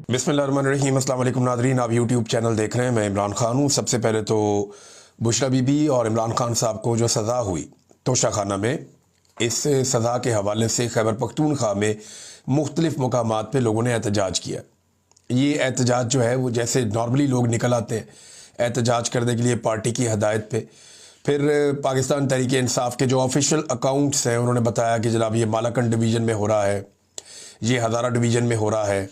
बिस्मिल्लाहिर्रहमानिर्रहीम। अस्सलाम वालेकुम नाज़रीन, आप यूट्यूब चैनल देख रहे हैं। मैं इमरान खान हूँ। सबसे पहले तो बुशरा बीबी और इमरान खान साहब को जो सज़ा हुई तोशाखाना में, इस सज़ा के हवाले से खैबर पख्तूनख्वा में मुख्तलिफ़ मकामात पे लोगों ने एहतजाज किया। ये एहतजाज जो है वो जैसे नॉर्मली लोग निकल आते हैं एहतजाज करने के लिए पार्टी की हदायत पे, फिर पाकिस्तान तहरीक इंसाफ के जो ऑफिशियल अकाउंट्स हैं उन्होंने बताया कि जनाब ये मालाकंड डिवीज़न में हो रहा है, ये हज़ारा डिवीज़न में हो रहा है,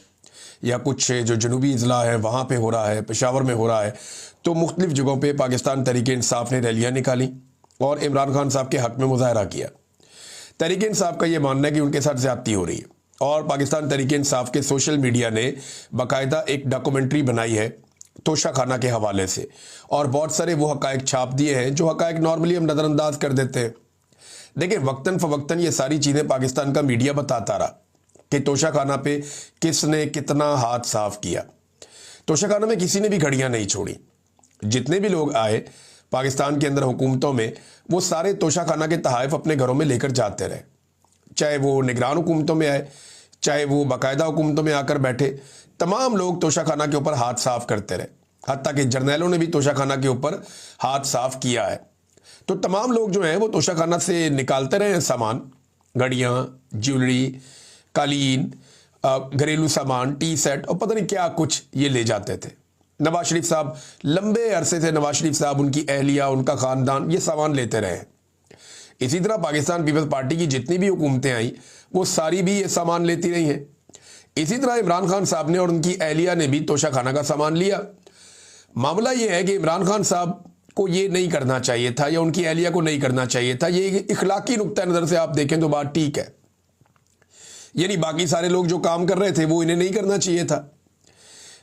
या कुछ जो जनूबी अजला है वहाँ पे हो रहा है, पेशावर में हो रहा है। तो मुख्तलिफ़ जगहों पे पाकिस्तान तहरीक इंसाफ ने रैलियाँ निकाली और इमरान खान साहब के हक़ में मुज़ाहरा किया। तहरीक इंसाफ का ये मानना है कि उनके साथ ज़्यादती हो रही है और पाकिस्तान तहरीक इंसाफ के सोशल मीडिया ने बाकायदा एक डॉक्यूमेंट्री बनाई है तोशाखाना के हवाले से, और बहुत सारे वो हक़ाइक़ छाप दिए हैं जो हक़ाइक़ नॉर्मली हम नज़रअंदाज कर देते हैं। देखिए, वक्तन फ़वक्तन ये सारी चीज़ें पाकिस्तान का मीडिया बताता रहा कि तोशाखाना पे किसने कितना हाथ साफ किया। तोशाखाना में किसी ने भी घड़ियां नहीं छोड़ी। जितने भी लोग आए पाकिस्तान के अंदर हुकूमतों में, वो सारे तोशाखाना के तहाइफ अपने घरों में लेकर जाते रहे, चाहे वो निगरान हुकूमतों में आए, चाहे वो बाकायदा हुकूमतों में आकर बैठे। तमाम लोग तोशाखाना के ऊपर हाथ साफ करते रहे, हत्ता कि जर्नैलों ने भी तोशाखाना के ऊपर हाथ साफ किया है। तो तमाम लोग जो हैं वो तोशाखाना से निकालते रहे सामान, घड़ियाँ, ज्वेलरी, कालीन, घरेलू सामान, टी सेट और पता नहीं क्या कुछ ये ले जाते थे। नवाज शरीफ साहब लंबे अरसे से, नवाज शरीफ साहब, उनकी अहलिया, उनका ख़ानदान ये सामान लेते रहे। इसी तरह पाकिस्तान पीपल्स पार्टी की जितनी भी हुकूमतें आई वो सारी भी ये सामान लेती रही हैं। इसी तरह इमरान खान साहब ने और उनकी अहलिया ने भी तोशाखाना का सामान लिया। मामला ये है कि इमरान खान साहब को ये नहीं करना चाहिए था या उनकी अहलिया को नहीं करना चाहिए था। ये इखलाकी नुक्ता नज़र से आप देखें तो बात ठीक है, यानी बाकी सारे लोग जो काम कर रहे थे वो इन्हें नहीं करना चाहिए था।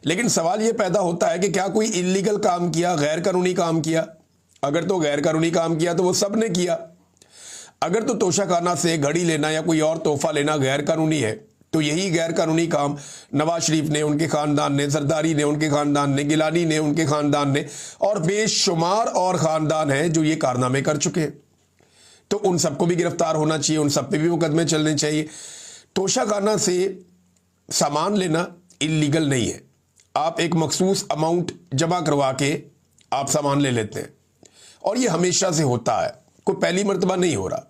लेकिन सवाल ये पैदा होता है कि क्या कोई इल्लीगल काम किया, गैर कानूनी काम किया? अगर तो गैर कानूनी काम किया तो वो सब ने किया। अगर तो तोशाखाना से घड़ी लेना या कोई और तोहफा लेना गैर कानूनी है, तो यही गैर कानूनी काम नवाज शरीफ ने, उनके ख़ानदान ने, जरदारी ने, उनके ख़ानदान ने, गिलानी ने, उनके ख़ानदान ने, और बेशुमार और ख़ानदान हैं जो ये कारनामे कर चुके हैं। तो उन सबको भी गिरफ्तार होना चाहिए, उन सब पे भी मुकदमे चलने चाहिए। तोशाखाना से सामान लेना इल्लीगल नहीं है। आप एक मखसूस अमाउंट जमा करवा के आप सामान ले लेते हैं और ये हमेशा से होता है, कोई पहली मर्तबा नहीं हो रहा।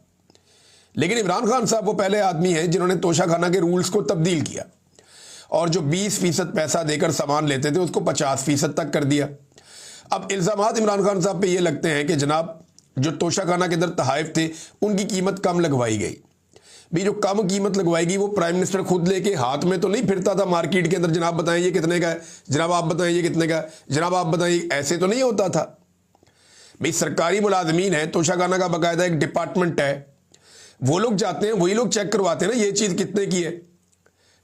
लेकिन इमरान खान साहब वो पहले आदमी हैं जिन्होंने तोशाखाना के रूल्स को तब्दील किया और जो 20% पैसा देकर सामान लेते थे उसको 50% तक कर दिया। अब इल्ज़ामात इमरान खान साहब पे ये लगते हैं कि जनाब जो तोशाखाना के अंदर तहाइफ थे उनकी कीमत कम लगवाई गई। भी जो कम कीमत लगवाएगी वो प्राइम मिनिस्टर खुद लेके हाथ में तो नहीं फिरता था मार्केट के अंदर, जनाब बताएं ये कितने का है, जनाब आप बताएं ये कितने का है, जनाब आप बताएं, ऐसे तो नहीं होता था। भाई सरकारी मुलाजमीन है, तोशाखाना का बाकायदा एक डिपार्टमेंट है, वो लोग जाते हैं, वही लोग चेक करवाते हैं ना ये चीज़ कितने की है।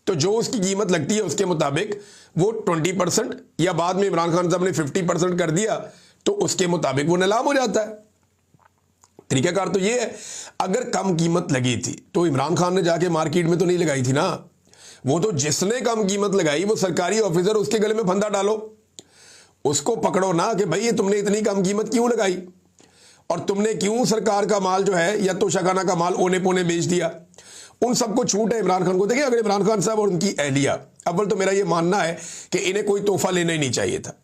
तो जो उसकी कीमत लगती है उसके मुताबिक वो 20% या बाद में इमरान खान साहब ने 50% कर दिया तो उसके मुताबिक वो नीलाम हो जाता है। तरीकाकार तो ये है। अगर कम कीमत लगी थी तो इमरान खान ने जाके मार्केट में तो नहीं लगाई थी ना, वो तो जिसने कम कीमत लगाई वो सरकारी ऑफिसर, उसके गले में फंदा डालो, उसको पकड़ो ना कि भाई ये तुमने इतनी कम कीमत क्यों लगाई और तुमने क्यों सरकार का माल जो है या तोशाखाना का माल ओने पोने बेच दिया। उन सबको छूट है इमरान खान को। देखिए, अगर इमरान खान साहब और उनकी अहलिया, अव्वल तो मेरा ये मानना है कि इन्हें कोई तोहफा लेना ही नहीं चाहिए था,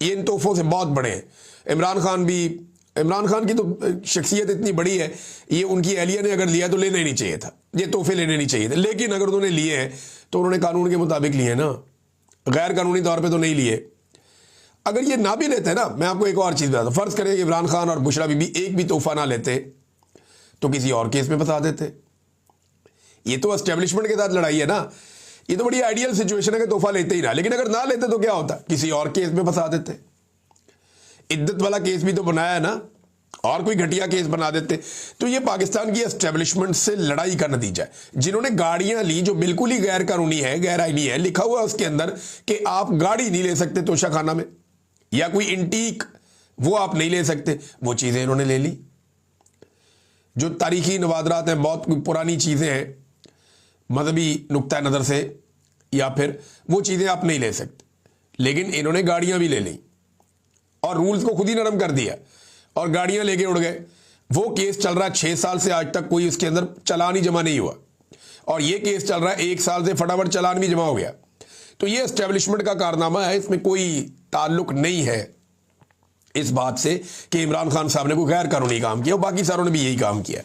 ये इन तोहफों से बहुत बड़े हैं। इमरान खान की तो शख्सियत इतनी बड़ी है, ये उनकी अहलिया ने अगर लिया तो लेना ही नहीं चाहिए था, ये तोहफे लेने नहीं चाहिए थे। लेकिन अगर उन्होंने लिए हैं तो उन्होंने कानून के मुताबिक लिए ना, गैर कानूनी तौर पे तो नहीं लिए। अगर ये ना भी लेते ना, मैं आपको एक और चीज़ बताता हूँ, फ़र्ज़ करें कि इमरान खान और बुशरा बीबी एक भी तोहफा ना लेते तो किसी और केस में फंसा देते। ये तो एस्टेब्लिशमेंट के साथ लड़ाई है ना, ये तो बड़ी आइडियल सिचुएशन है कि तोहफा लेते ही ना। लेकिन अगर ना लेते तो क्या होता, किसी और केस में फंसा देते। इद्दत वाला केस भी तो बनाया है ना, और कोई घटिया केस बना देते। तो ये पाकिस्तान की एस्टेब्लिशमेंट से लड़ाई का नतीजा है। जिन्होंने गाड़ियां ली जो बिल्कुल ही गैर कानूनी है, गैर आईनी है, लिखा हुआ उसके अंदर कि आप गाड़ी नहीं ले सकते तोशाखाना में, या कोई इंटीक वो आप नहीं ले सकते, वो चीज़ें इन्होंने ले ली। जो तारीखी नवादरात हैं, बहुत पुरानी चीज़ें हैं मजहबी नुक्ता नज़र से, या फिर वो चीज़ें आप नहीं ले सकते, लेकिन इन्होंने गाड़ियां भी ले ली और रूल्स को खुद ही नरम कर दिया और गाड़ियां लेके उड़ गए। वो केस चल रहा है 6 साल से, आज तक कोई उसके अंदर चालान ही जमा नहीं हुआ, और ये केस चल रहा है 1 साल से फटाफट चालान भी जमा हो गया। तो ये एस्टेब्लिशमेंट का कारनामा है, इसमें कोई ताल्लुक नहीं है इस बात से कि इमरान खान साहब ने कोई गैर कानूनी काम किया, और बाकी सारों ने भी यही काम किया।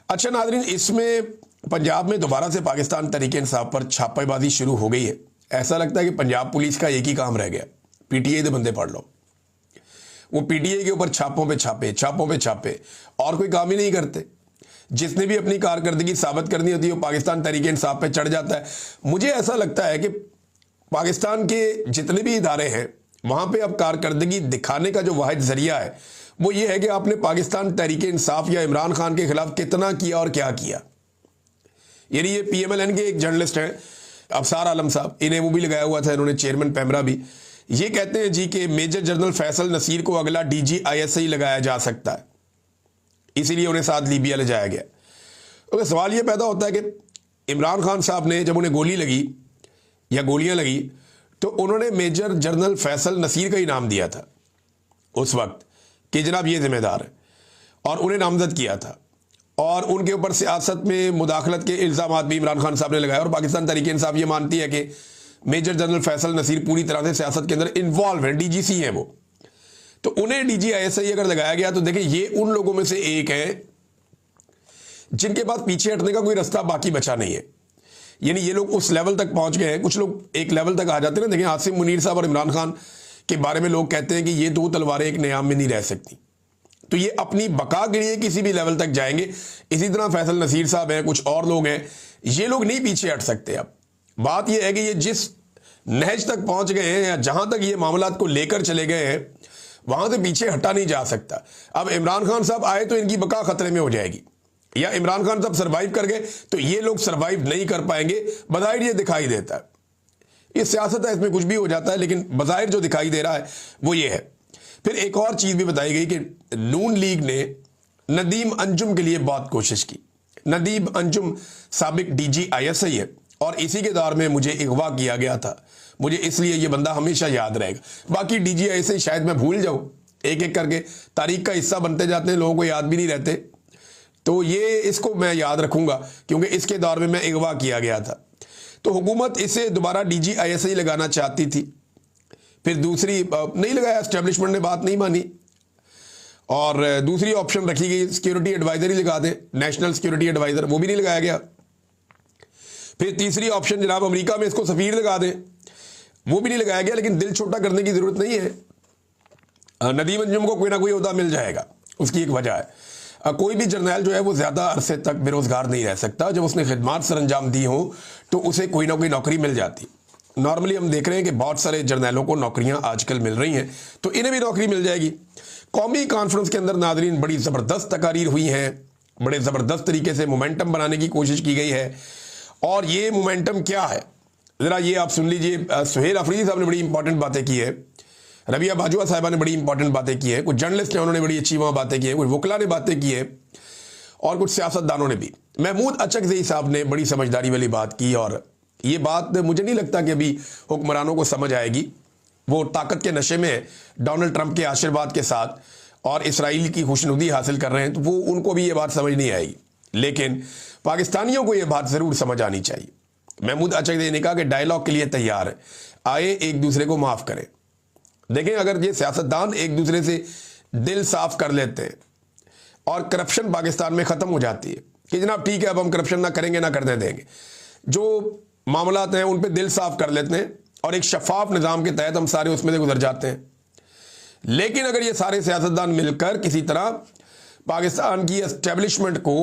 अच्छा नाज़रीन, इसमें पंजाब में दोबारा से पाकिस्तान तहरीक इंसाफ पर छापेबाजी शुरू हो गई है। ऐसा लगता है कि पंजाब पुलिस का एक ही काम रह गया, पीटीआई के बंदे पढ़ लो, वो पीटीआई के ऊपर छापों पे छापे और कोई काम ही नहीं करते। जिसने भी अपनी कारकर्दगी साबित करनी होती है वो पाकिस्तान तहरीक इंसाफ पे चढ़ जाता है। मुझे ऐसा लगता है कि पाकिस्तान के जितने भी इदारे हैं वहां पे अब कारकर्दगी दिखाने का जो वाहिद जरिया है वो ये है कि आपने पाकिस्तान तहरीक इंसाफ या इमरान खान के खिलाफ कितना किया और क्या किया। यानी ये PMLN के एक जर्नलिस्ट हैं अफसार आलम साहब, इन्हें वो भी लगाया हुआ था, इन्होंने चेयरमैन पैमरा भी। ये कहते हैं जी कि मेजर जनरल फैसल नसीर को अगला DG ISI लगाया जा सकता है, इसीलिए उन्हें साथ लीबिया ले जाया गया। तो सवाल ये पैदा होता है कि इमरान खान साहब ने जब उन्हें गोली लगी या गोलियां लगी तो उन्होंने मेजर जनरल फैसल नसीर का ही नाम दिया था उस वक्त कि जनाब ये जिम्मेदार है, और उन्हें नामजद किया था, और उनके ऊपर सियासत में मुदाखलत के इल्ज़ाम भी इमरान खान साहब ने लगाए। और पाकिस्तान तहरीक इंसाफ ये मानती है कि मेजर जनरल फैसल नसीर पूरी तरह से सियासत के अंदर इन्वॉल्व है, DGC हैं वो, तो उन्हें DG ISI अगर लगाया गया तो देखिए ये उन लोगों में से एक है जिनके पास पीछे हटने का कोई रास्ता बाकी बचा नहीं है। यानी ये लोग उस लेवल तक पहुंच गए हैं, कुछ लोग एक लेवल तक आ जाते हैं ना। देखिए आसिम मुनीर साहब और इमरान खान के बारे में लोग कहते हैं कि ये दो तलवारें एक नियाम में नहीं रह सकती, तो ये अपनी बका के लिए किसी भी लेवल तक जाएंगे। इसी तरह फैसल नसीर साहब हैं, कुछ और लोग हैं, ये लोग नहीं पीछे हट सकते। अब बात यह है कि ये जिस नहज तक पहुंच गए हैं या जहां तक ये मामलात को लेकर चले गए हैं वहां से पीछे हटा नहीं जा सकता। अब इमरान खान साहब आए तो इनकी बका खतरे में हो जाएगी, या इमरान खान साहब सरवाइव कर गए तो ये लोग सरवाइव नहीं कर पाएंगे। बज़ाहिर ये दिखाई देता है, ये सियासत है, इसमें कुछ भी हो जाता है, लेकिन बज़ाहिर जो दिखाई दे रहा है वो ये है। फिर एक और चीज भी बताई गई कि नून लीग ने नदीम अंजुम के लिए बहुत कोशिश की। नदीम अंजुम साबिक DG ISI है, और इसी के दौर में मुझे अगवा किया गया था, मुझे इसलिए ये बंदा हमेशा याद रहेगा। बाकी DG ISI शायद मैं भूल जाऊं, एक एक करके तारीख का हिस्सा बनते जाते हैं, लोगों को याद भी नहीं रहते, तो ये इसको मैं याद रखूंगा क्योंकि इसके दौर में मैं अगवा किया गया था। तो हुकूमत इसे दोबारा DG ISI लगाना चाहती थी, फिर दूसरी नहीं लगाया, एस्टेब्लिशमेंट ने बात नहीं मानी, और दूसरी ऑप्शन रखी गई सिक्योरिटी एडवाइजर ही लगा दें, नेशनल सिक्योरिटी एडवाइजर, वो भी नहीं लगाया गया। फिर तीसरी ऑप्शन जनाब अमेरिका में इसको सफीर लगा दें, वो भी नहीं लगाया गया। लेकिन दिल छोटा करने की जरूरत नहीं है, नदीम अंजुम को कोई ना कोई ओहदा मिल जाएगा, उसकी एक वजह है। कोई भी जर्नैल जो है वो ज्यादा अरसे तक बेरोजगार नहीं रह सकता, जब उसने खिदमात सर अंजाम दी हो तो उसे कोई ना कोई नौकरी मिल जाती। नॉर्मली हम देख रहे हैं कि बहुत सारे जर्नैलों को नौकरियां आजकल मिल रही हैं, तो इन्हें भी नौकरी मिल जाएगी। कौमी कॉन्फ्रेंस के अंदर नाज़रीन बड़ी ज़बरदस्त तकारीर हुई हैं, बड़े ज़बरदस्त तरीके से मोमेंटम बनाने की कोशिश की गई है, और ये मोमेंटम क्या है ज़रा ये आप सुन लीजिए। सुहेल अफरीदी साहब ने बड़ी इंपॉर्टेंट बातें की है, रबिया बाजवा साहिबा ने बड़ी इंपॉर्टेंट बातें की है, कुछ जर्नलिस्ट हैं उन्होंने बड़ी अच्छी वहाँ बातें की है, कुछ वकला ने बातें की है, और कुछ सियासतदानों ने भी। महमूद अचकज़ई साहब ने बड़ी समझदारी वाली बात की, और ये बात मुझे नहीं लगता कि अभी हुक्मरानों को समझ आएगी। वो ताकत के नशे में डोनाल्ड ट्रंप के आशीर्वाद के साथ और इसराइल की खुशनुदी हासिल कर रहे हैं, तो वो उनको भी ये बात समझ नहीं आएगी, लेकिन पाकिस्तानियों को ये बात ज़रूर समझ आनी चाहिए। महमूद अचकज़ई ने कहा कि डायलॉग के लिए तैयार है, आए एक दूसरे को माफ़ करें। देखें अगर ये सियासतदान एक दूसरे से दिल साफ कर लेते हैं और करप्शन पाकिस्तान में ख़त्म हो जाती है कि जनाब ठीक है अब हम करप्शन ना करेंगे ना करने देंगे, जो मामलात हैं उन पे दिल साफ कर लेते हैं और एक शफाफ निज़ाम के तहत हम सारे उसमें से गुजर जाते हैं। लेकिन अगर ये सारे सियासतदान मिलकर किसी तरह पाकिस्तान की एस्टेब्लिशमेंट को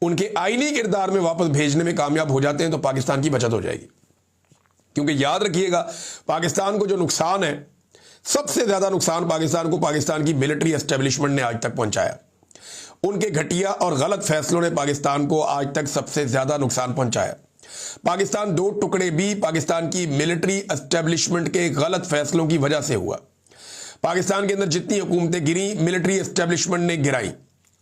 उनके आईनी किरदार में वापस भेजने में कामयाब हो जाते हैं तो पाकिस्तान की बचत हो जाएगी। क्योंकि याद रखिएगा पाकिस्तान को जो नुकसान है, सबसे ज्यादा नुकसान पाकिस्तान को पाकिस्तान की मिलिट्री एस्टेब्लिशमेंट ने आज तक पहुंचाया। उनके घटिया और गलत फैसलों ने पाकिस्तान को आज तक सबसे ज्यादा नुकसान पहुंचाया। पाकिस्तान दो टुकड़े भी पाकिस्तान की मिलिट्री एस्टेब्लिशमेंट के गलत फैसलों की वजह से हुआ। पाकिस्तान के अंदर जितनी हुकूमतें गिरी मिलिट्री एस्टेब्लिशमेंट ने गिराई।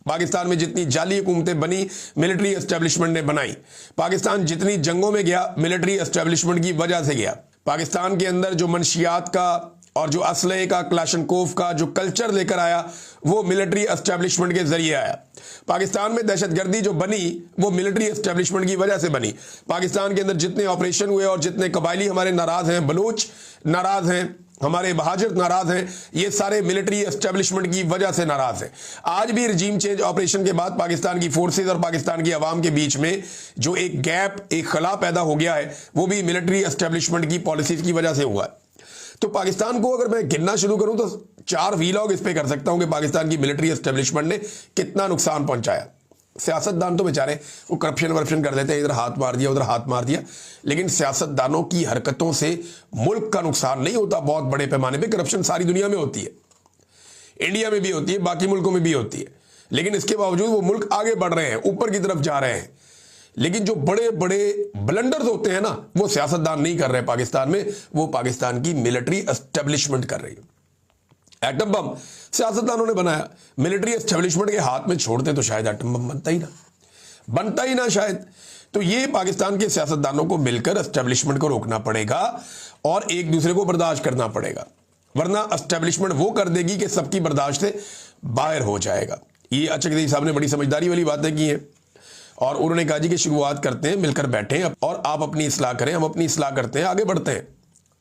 पाकिस्तान में जितनी जाली हुकूमतें बनी मिलिट्री एस्टेब्लिशमेंट ने बनाई। पाकिस्तान जितनी जंगों में गया मिलिट्री एस्टेब्लिशमेंट की वजह से गया। पाकिस्तान के अंदर जो मनशियात का और जो असलहे का, क्लाशनकोव का जो कल्चर लेकर आया वो मिलिट्री एस्टेब्लिशमेंट के जरिए आया। पाकिस्तान में दहशतगर्दी जो बनी वो मिलिट्री एस्टेब्लिशमेंट की वजह से बनी। पाकिस्तान के अंदर जितने ऑपरेशन हुए और जितने कबायली हमारे नाराज हैं, बलूच नाराज हैं, हमारे महाजिर नाराज हैं, ये सारे मिलिट्री एस्टेब्लिशमेंट की वजह से नाराज हैं। आज भी रजीम चेंज ऑपरेशन के बाद पाकिस्तान की फोर्सेज और पाकिस्तान की आवाम के बीच में जो एक गैप, एक खला पैदा हो गया है, वो भी मिलिट्री एस्टेब्लिशमेंट की पॉलिसीज की वजह से हुआ है। तो पाकिस्तान को अगर मैं गिनना शुरू करूं तो 4 वीलॉग इस पे कर सकता हूं कि पाकिस्तान की मिलिट्री एस्टेब्लिशमेंट ने कितना नुकसान पहुंचाया। सियासतदान तो बेचारे वो करप्शन वर्प्शन कर देते हैं, इधर हाथ मार दिया, उधर हाथ मार दिया, लेकिन सियासतदानों की हरकतों से मुल्क का नुकसान नहीं होता। बहुत बड़े पैमाने पे करप्शन सारी दुनिया में होती है, इंडिया में भी होती है, बाकी मुल्कों में भी होती है, लेकिन इसके बावजूद वो मुल्क आगे बढ़ रहे हैं, ऊपर की तरफ जा रहे हैं। लेकिन जो बड़े बड़े ब्लंडर्स होते हैं ना, वो सियासतदान नहीं कर रहे पाकिस्तान में, वो पाकिस्तान की मिलिट्री एस्टेब्लिशमेंट कर रही है। एटम बम सियासतदानों ने बनाया, मिलिट्री एस्टेब्लिशमेंट के हाथ में छोड़ते तो शायद एटम बम बनता ही ना शायद। तो ये पाकिस्तान के सियासतदानों को मिलकर एस्टेब्लिशमेंट को रोकना पड़ेगा और एक दूसरे को बर्दाश्त करना पड़ेगा, वरना एस्टेब्लिशमेंट वो कर देगी कि सबकी बर्दाश्त से बाहर हो जाएगा। ये अचकज़ई साहब ने बड़ी समझदारी वाली बातें की हैं और उन्होंने कहा जी कि शुरुआत करते हैं, मिलकर बैठें और आप अपनी इस्लाह करें, हम अपनी इस्लाह करते हैं, आगे बढ़ते हैं।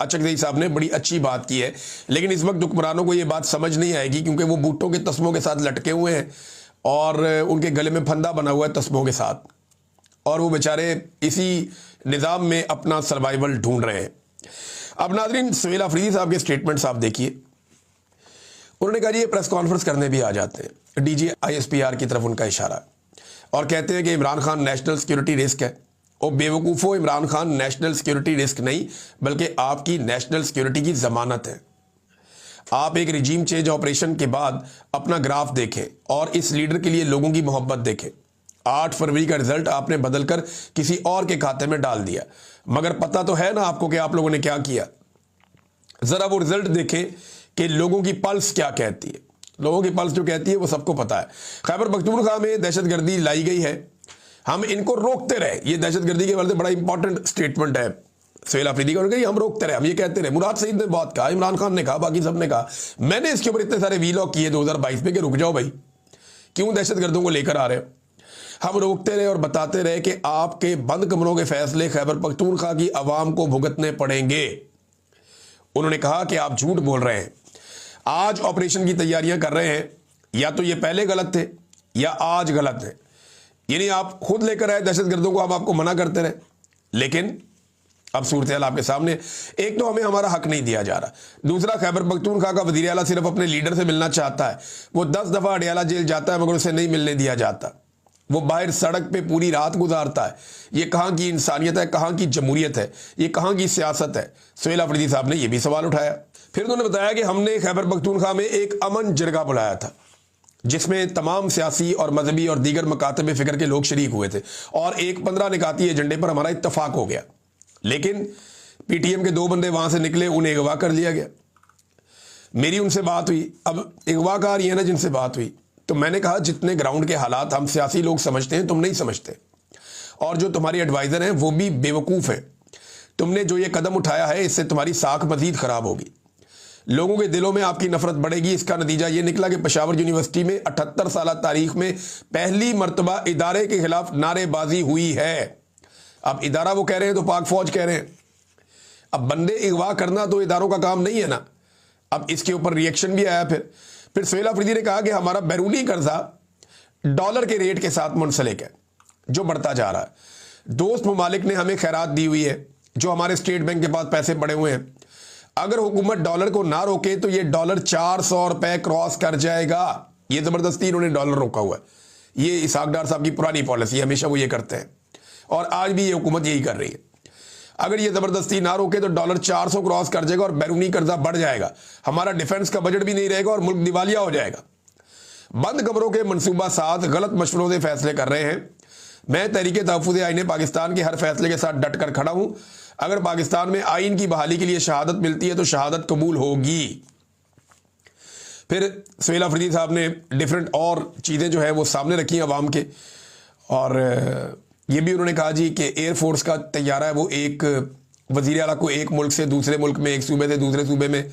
अचकज़ई साहब ने बड़ी अच्छी बात की है, लेकिन इस वक्त हुक्मरानों को ये बात समझ नहीं आएगी क्योंकि वो बूटों के तस्मों के साथ लटके हुए हैं और उनके गले में फंदा बना हुआ है तस्मों के साथ, और वो बेचारे इसी निज़ाम में अपना सर्वाइवल ढूंढ रहे हैं। अब नाज़रीन, सुहेल अफरीदी साहब के स्टेटमेंट्स आप देखिए। उन्होंने कहा जी ये प्रेस कॉन्फ्रेंस करने भी आ जाते हैं, DG ISPR की तरफ उनका इशारा, और कहते हैं कि Imran Khan national security risk है। और बेवकूफ़ो, Imran Khan national security risk नहीं बल्कि आपकी नेशनल सिक्योरिटी की ज़मानत है। आप एक रिजीम चेंज ऑपरेशन के बाद अपना ग्राफ देखें और इस लीडर के लिए लोगों की मोहब्बत देखें। 8 फरवरी का रिजल्ट आपने बदलकर किसी और के खाते में डाल दिया, मगर पता तो है ना आपको कि आप लोगों ने क्या किया। ज़रा वो रिजल्ट देखें कि लोगों की पल्स क्या कहती है। लोगों की पल्स जो कहती है वो सबको पता है। खैबर पख्तूनख्वा में दहशतगर्दी लाई गई है, हम इनको रोकते रहे। ये दहशतगर्दी के बारे में बड़ा इंपॉर्टेंट स्टेटमेंट है सुहेल अफरीदी का। हम रोकते रहे, हम ये कहते रहे। मुराद सईद ने बहुत कहा, इमरान खान ने कहा, बाकी सब ने कहा। मैंने इसके ऊपर इतने सारे वीलॉग किए 2022 में कि रुक जाओ भाई, क्यों दहशतगर्दों को लेकर आ रहे हो। हम रोकते रहे और बताते रहे कि आपके बंद कमरों के फैसले खैबर पख्तूनख्वा की आवाम को भुगतने पड़ेंगे। उन्होंने कहा कि आप झूठ बोल रहे हैं, आज ऑपरेशन की तैयारियां कर रहे हैं, या तो ये पहले गलत थे या आज गलत है। यानी आप खुद लेकर आए दहशतगर्दों को, हम आपको मना करते रहे, लेकिन अब सूरत हाल आपके सामने। एक तो हमें हमारा हक नहीं दिया जा रहा, दूसरा खैबर पख्तूनख्वा का वज़ीर आला सिर्फ अपने लीडर से मिलना चाहता है। वो 10 दफ़ा अडियाला जेल जाता है मगर उसे नहीं मिलने दिया जाता। वो बाहर सड़क पे पूरी रात गुजारता है। ये कहाँ की इंसानियत है, कहाँ की जमहूरियत है, ये कहाँ की सियासत है। सुहेल अफरीदी साहब ने यह भी सवाल उठाया। फिर उन्होंने बताया कि हमने खैबर पख्तूनख्वा में एक अमन जरगा बुलाया था जिसमें तमाम सियासी और मजहबी और दीगर मकातब फ़िक्र के लोग शरीक हुए थे और एक 15 निकाती एजेंडे पर हमारा इत्तफाक हो गया। लेकिन PTM के 2 बंदे वहां से निकले, उन्हें अगवा कर लिया गया। मेरी उनसे बात हुई, अब अगवाकार ये है ना जिनसे बात हुई, तो मैंने कहा जितने ग्राउंड के हालात हम सियासी लोग समझते हैं तुम नहीं समझते, और जो तुम्हारी एडवाइज़र हैं वो भी बेवकूफ़ हैं। तुमने जो ये कदम उठाया है इससे तुम्हारी साख मज़ीद ख़राब होगी, लोगों के दिलों में आपकी नफरत बढ़ेगी। इसका नतीजा ये निकला कि पेशावर यूनिवर्सिटी में 78 साल तारीख में पहली मरतबा इदारे के खिलाफ नारेबाजी हुई है। अब इदारा वो कह रहे हैं तो पाक फौज कह रहे हैं। अब बंदे अगवा करना तो इदारों का काम नहीं है ना। अब इसके ऊपर रिएक्शन भी आया। फिर सुहेल अफरीदी ने कहा कि हमारा बैरूनी कर्जा डॉलर के रेट के साथ मुंसलिक है जो बढ़ता जा रहा है। दोस्त ममालिक ने हमें खैरात दी हुई है, जो हमारे स्टेट बैंक के पास पैसे पड़े हुए हैं। अगर हुकूमत डॉलर को ना रोके तो ये डॉलर 400 रुपए क्रॉस कर जाएगा। ये ज़बरदस्ती इन्होंने डॉलर रोका हुआ है। ये इसहाक डार साहब की पुरानी पॉलिसी, हमेशा वो ये करते हैं और आज भी ये हुकूमत यही कर रही है। अगर ये ज़बरदस्ती ना रोके तो डॉलर 400 क्रॉस कर जाएगा और बैरूनी कर्जा बढ़ जाएगा। हमारा डिफेंस का बजट भी नहीं रहेगा और मुल्क दिवालिया हो जाएगा। बंद कमरों के मनसूबा साथ गलत मशवरों से फैसले कर रहे हैं। मैं तहरीक तहफ़्फ़ुज़ आईन पाकिस्तान के हर फैसले के साथ डट कर खड़ा हूं। अगर पाकिस्तान में आइन की बहाली के लिए शहादत मिलती है तो शहादत कबूल होगी। फिर सुहेल अफरीदी साहब ने डिफरेंट और चीज़ें जो है वो सामने रखी अवाम के, और ये भी उन्होंने कहा जी कि एयरफोर्स का तैयारा है वो एक वज़ीर आला को एक मुल्क से दूसरे मुल्क में, एक सूबे से दूसरे सूबे में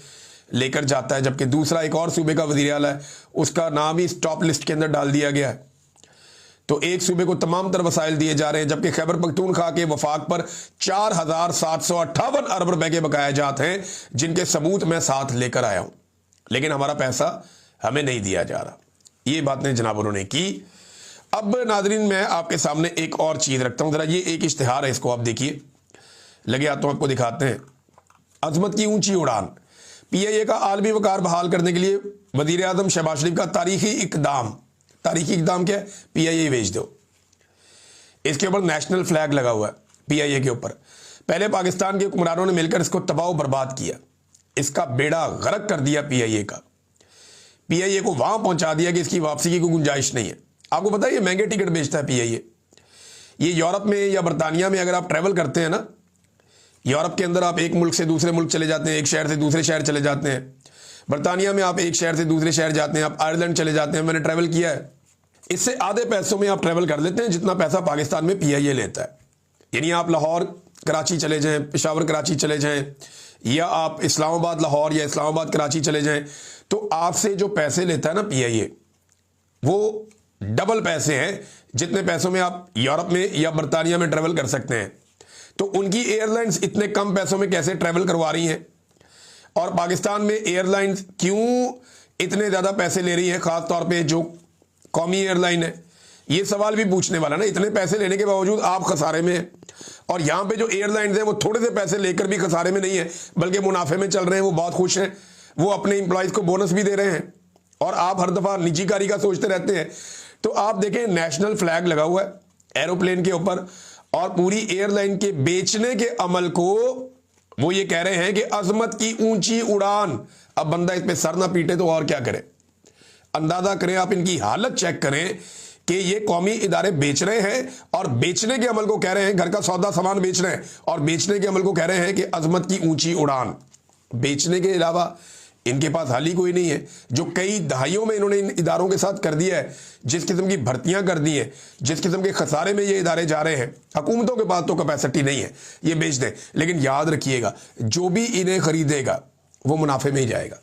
लेकर जाता है, जबकि दूसरा एक और सूबे का वज़ीर आला है, उसका नाम ही इस टॉप लिस्ट के अंदर डाल दिया गया है। तो एक सूबे को तमाम तर वसाइल दिए जा रहे हैं, जबकि खैबर पख्तूनख्वा के वफाक पर 4,758 अरब रुपए के बकाया जात हैं, जिनके सबूत मैं साथ लेकर आया हूं, लेकिन हमारा पैसा हमें नहीं दिया जा रहा। ये बातें जनाब उन्होंने की। अब नाजरीन मैं आपके सामने एक और चीज रखता हूं, जरा ये एक इश्तिहार है, इसको आप देखिए, लगे हाथों आपको दिखाते हैं। अजमत की ऊंची उड़ान, PIA का आलमी वकार बहाल करने के लिए वजीर आजम शहबाज शरीफ का तारीखी इकदाम क्या है? PIA भेज दो। इसके ऊपर नेशनल फ्लैग लगा हुआ है PIA के ऊपर। पहले पाकिस्तान के हुक्मरानों ने मिलकर इसको तबाह बर्बाद किया, इसका बेड़ा गर्क कर दिया PIA का। PIA को वहां पहुंचा दिया कि इसकी वापसी की कोई गुंजाइश नहीं है। आपको पता है ये महंगे टिकट बेचता है PIA। ये यूरोप में या बरतानिया में अगर आप ट्रैवल करते हैं ना, यूरोप के अंदर आप एक मुल्क से दूसरे मुल्क चले जाते हैं, एक शहर से दूसरे शहर चले जाते हैं। बरतानिया में आप एक शहर से दूसरे शहर जाते हैं, आप आयरलैंड चले जाते हैं, मैंने ट्रैवल किया है। इससे आधे पैसों में आप ट्रैवल कर लेते हैं जितना पैसा पाकिस्तान में PIA लेता है। यानी आप लाहौर कराची चले जाएं, पेशावर कराची चले जाएं, या आप इस्लामाबाद लाहौर या इस्लामाबाद कराची चले जाएं, तो आपसे जो पैसे लेता है ना PIA, वो डबल पैसे हैं जितने पैसों में आप यूरोप में या बरतानिया में ट्रैवल कर सकते हैं। तो उनकी एयरलाइंस इतने कम पैसों में कैसे ट्रैवल करवा रही हैं, और पाकिस्तान में एयरलाइंस क्यों इतने ज़्यादा पैसे ले रही है, ख़ास तौर पे जो कौमी एयरलाइन है? ये सवाल भी पूछने वाला ना। इतने पैसे लेने के बावजूद आप खसारे में हैं, और यहाँ पे जो एयरलाइंस हैं वो थोड़े से पैसे लेकर भी खसारे में नहीं है, बल्कि मुनाफे में चल रहे हैं। वो बहुत खुश हैं, वो अपने इंप्लॉइज को बोनस भी दे रहे हैं, और आप हर दफ़ा निजीकारी का सोचते रहते हैं। तो आप देखें, नेशनल फ्लैग लगा हुआ है एरोप्लेन के ऊपर, और पूरी एयरलाइन के बेचने के अमल को वो ये कह रहे हैं कि अजमत की ऊंची उड़ान। अब बंदा इस पे सर ना पीटे तो और क्या करे? अंदाजा करें, आप इनकी हालत चेक करें कि ये कौमी इदारे बेच रहे हैं, और बेचने के अमल को कह रहे हैं, घर का सौदा सामान बेच रहे हैं, और बेचने के अमल को कह रहे हैं कि अजमत की ऊंची उड़ान। बेचने के अलावा इनके पास हाल ही कोई नहीं है। जो कई दहाइयों में इन्होंने इन इदारों के साथ कर दिया है, जिस किस्म की भर्तियां कर दी हैं, जिस किस्म के खसारे में ये इदारे जा रहे हैं, हुकूमतों के पास तो कैपेसिटी नहीं है ये बेच दें। लेकिन याद रखिएगा, जो भी इन्हें खरीदेगा वो मुनाफे में ही जाएगा।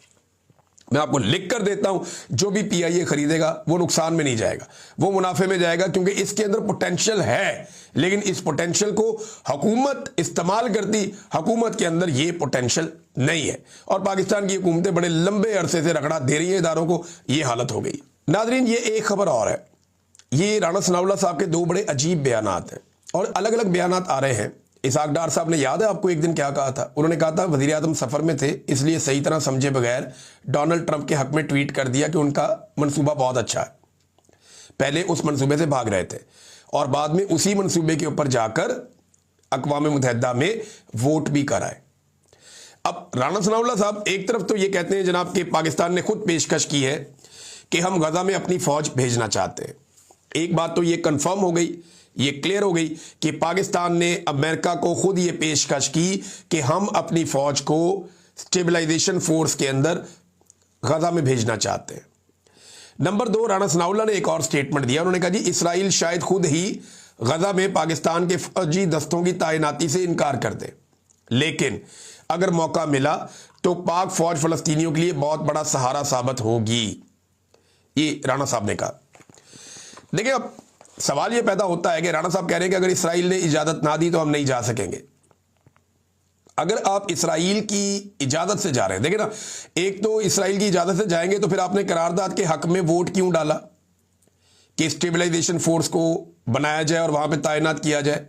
मैं आपको लिख कर देता हूं, जो भी PIA खरीदेगा वो नुकसान में नहीं जाएगा, वो मुनाफे में जाएगा, क्योंकि इसके अंदर पोटेंशियल है। लेकिन इस पोटेंशियल को हुकूमत इस्तेमाल करती, हुकूमत के अंदर ये पोटेंशियल नहीं है, और पाकिस्तान की हुकूमतें बड़े लंबे अरसे से रगड़ा दे रही है इदारों को। ये हालत हो गई। नाजरीन, ये एक खबर और है। ये राणा सनाउल्लाह साहब के दो बड़े अजीब बयानात हैं, और अलग अलग बयानात आ रहे हैं। इसहाक डार साहब ने, याद है आपको, एक दिन क्या कहा था? उन्होंने कहा था वज़ीर आज़म सफ़र में थे, इसलिए सही तरह समझे बगैर डोनाल्ड ट्रंप के हक में ट्वीट कर दिया कि उनका मंसूबा बहुत अच्छा है। पहले उस मंसूबे से भाग रहे थे, और बाद में उसी मंसूबे के ऊपर जाकर अक़वाम मुत्तहिदा में वोट भी कराए। अब राणा सनाउल्लाह साहब एक तरफ तो ये कहते हैं जनाब कि पाकिस्तान ने खुद पेशकश की है कि हम गजा में अपनी फौज भेजना चाहते हैं। एक बात तो ये कंफर्म हो गई, ये क्लियर हो गई कि पाकिस्तान ने अमेरिका को खुद ये पेशकश की कि हम अपनी फौज को स्टेबलाइजेशन फोर्स के अंदर गजा में भेजना चाहते हैं। नंबर 2, राणा सनाउल्लाह ने एक और स्टेटमेंट दिया। उन्होंने कहा जी इसराइल शायद खुद ही गजा में पाकिस्तान के फौजी दस्तों की तैनाती से इनकार कर दे, लेकिन अगर मौका मिला तो पाक फौज फलस्तीनियों के लिए बहुत बड़ा सहारा साबित होगी। ये राणा साहब ने कहा। देखिए, अब सवाल ये पैदा होता है कि राणा साहब कह रहे हैं कि अगर इसराइल ने इजाजत ना दी तो हम नहीं जा सकेंगे। अगर आप इसराइल की इजाजत से जा रहे हैं, देखिए ना, एक तो इसराइल की इजाजत से जाएंगे तो फिर आपने करारदाद के हक में वोट क्यों डाला कि स्टेबलाइजेशन फोर्स को बनाया जाए और वहां पे तैनात किया जाए?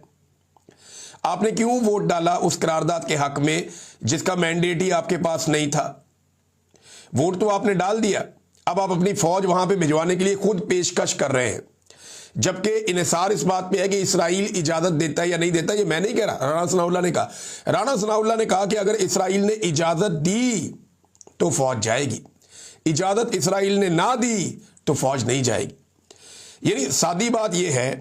आपने क्यों वोट डाला उस करारदाद के हक में जिसका मैंडेट ही आपके पास नहीं था? वोट तो आपने डाल दिया, अब आप अपनी फौज वहां पे भिजवाने के लिए खुद पेशकश कर रहे हैं, जबकि इन्हिसार इस बात पे है कि इसराइल इजाजत देता है या नहीं देता। ये मैं नहीं कह रहा, राणा सनाउल्लाह ने कहा। राणा सनाउल्लाह ने कहा कि अगर इसराइल ने इजाजत दी तो फौज जाएगी, इजाजत इसराइल ने ना दी तो फौज नहीं जाएगी। यानी सादी बात यह है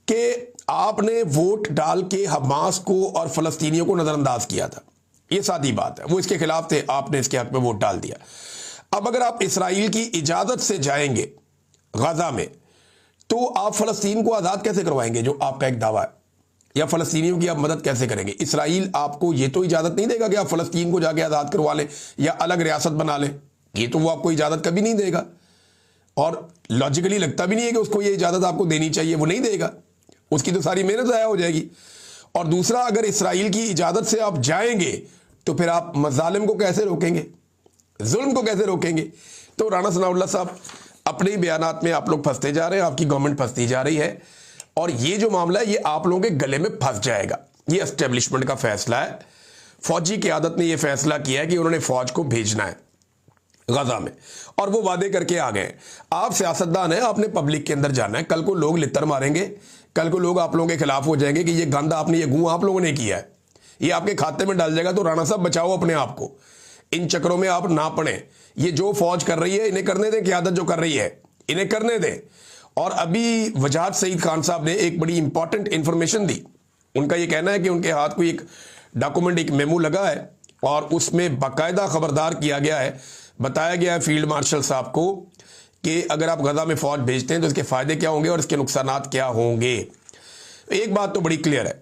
कि आपने वोट डाल के हमास को और फलस्तीनियों को नजरअंदाज किया था। यह सादी बात है, वो इसके खिलाफ थे, आपने इसके हक में वोट डाल दिया। अब अगर आप इसराइल की इजाजत से जाएंगे गजा में तो आप फलस्तीन को आज़ाद कैसे करवाएंगे, जो आपका एक दावा है? या फ़लस्तीनियों की आप मदद कैसे करेंगे? इसराइल आपको ये तो इजाज़त नहीं देगा कि आप फ़लस्तीन को जाके आज़ाद करवा लें या अलग रियासत बना लें, ये तो वो आपको इजाज़त कभी नहीं देगा, और लॉजिकली लगता भी नहीं है कि उसको ये इजाज़त आपको देनी चाहिए, वो नहीं देगा, उसकी तो सारी मेहनत ज़ाया हो जाएगी। और दूसरा, अगर इसराइल की इजाज़त से आप जाएंगे तो फिर आप मज़ालिम को कैसे रोकेंगे, जुल्म को कैसे रोकेंगे? तो राणा सनाउल्लाह साहब अपने ही बयानात में आप लोग फंसते जा रहे हैं, आपकी गवर्नमेंट फंसती जा रही है, और ये जो मामला है ये आप लोगों के गले में फंस जाएगा। ये एस्टेब्लिशमेंट का फैसला है। फौजी क़यादत ने ये फैसला किया है कि उन्होंने फौज को भेजना है गजा में, और वो वादे करके आ गए। आप सियासतदान हैं, आपने पब्लिक के अंदर जाना है। कल को लोग लित्तर मारेंगे, कल को लोग आप लोगों के खिलाफ हो जाएंगे कि ये गंद आपने, ये गूं आप लोगों ने किया है, ये आपके खाते में डाल जाएगा। तो राणा साहब बचाओ अपने आप को, इन चक्करों में आप ना पड़े। ये जो फौज कर रही है इन्हें करने दें, क़यादत जो कर रही है इन्हें करने दें। और अभी वजाहत सईद खान साहब ने एक बड़ी इंपॉर्टेंट इंफॉर्मेशन दी। उनका ये कहना है कि उनके हाथ को एक डॉक्यूमेंट, एक मेमो लगा है, और उसमें बाकायदा खबरदार किया गया है, बताया गया है फील्ड मार्शल साहब को कि अगर आप गजा में फौज भेजते हैं तो इसके फायदे क्या होंगे और इसके नुकसानात क्या होंगे। एक बात तो बड़ी क्लियर है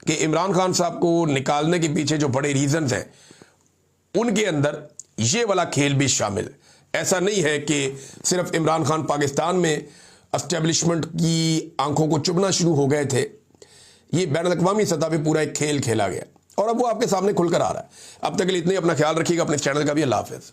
कि इमरान खान साहब को निकालने के पीछे जो बड़े रीजंस हैं उनके अंदर ये वाला खेल भी शामिल। ऐसा नहीं है कि सिर्फ इमरान खान पाकिस्तान में एस्टेब्लिशमेंट की आंखों को चुभना शुरू हो गए थे, ये बैनुल-अक़वामी सतह पे पूरा एक खेल खेला गया, और अब वो आपके सामने खुलकर आ रहा है। अब तक के लिए इतने, अपना ख्याल रखिएगा, अपने चैनल का भी। अल्लाह हाफ़िज़।